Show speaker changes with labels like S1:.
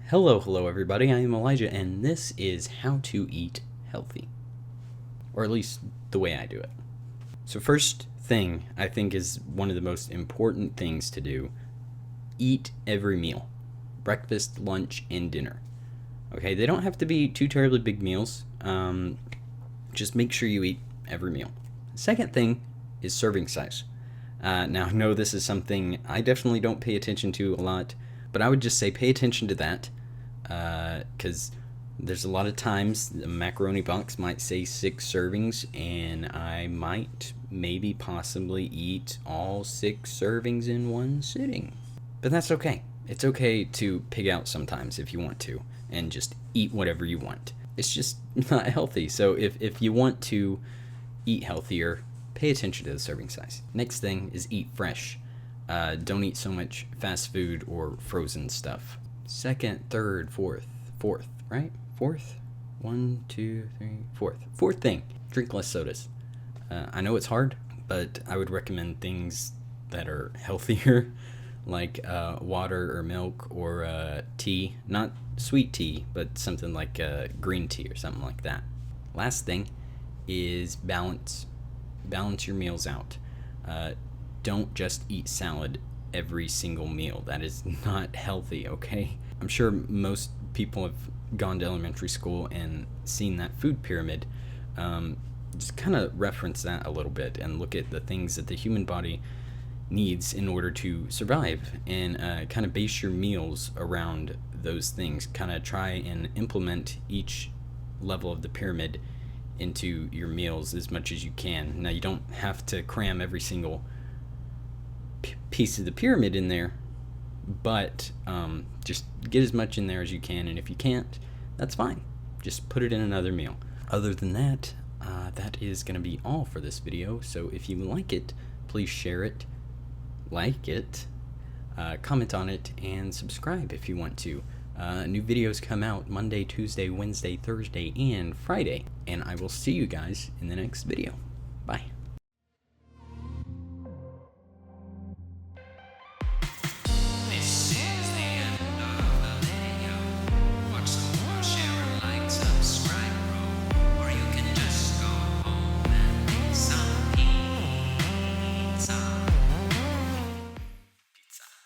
S1: Hello everybody, I am Elijah and this is how to eat healthy. Or at least the way I do it. So first thing I think is one of the most important things to do, eat every meal. Breakfast, lunch, and dinner. Okay, they don't have to be too terribly big meals, just make sure you eat every meal. Second thing is serving size. Now I know this is something I definitely don't pay attention to a lot, but I would just say pay attention to that, because there's a lot of times the macaroni box might say 6 servings, and I might maybe possibly eat all 6 servings in one sitting. But that's okay. It's okay to pig out sometimes if you want to, and just eat whatever you want. It's just not healthy. So if you want to eat healthier, pay attention to the serving size. Next thing is eat fresh. Don't eat so much fast food or frozen stuff. Second, third, fourth, right? Fourth? 1, 2, 3, fourth. Fourth thing, drink less sodas. I know it's hard, but I would recommend things that are healthier, like water or milk or tea. Not sweet tea, but something like green tea or something like that. Last thing is balance your meals out. Don't just eat salad every single meal. That is not healthy, okay? I'm sure most people have gone to elementary school and seen that food pyramid. Just kind of reference that a little bit and look at the things that the human body needs in order to survive, and kind of base your meals around those things. Kind of try and implement each level of the pyramid into your meals as much as you can. Now, you don't have to cram every single piece of the pyramid in there, but just get as much in there as you can, and if you can't, that's fine. Just put it in another meal. Other than that, that is going to be all for this video. So if you like it, please share it, like it, comment on it, and subscribe if you want to. New videos come out Monday, Tuesday, Wednesday, Thursday, and Friday, and I will see you guys in the next video. Bye.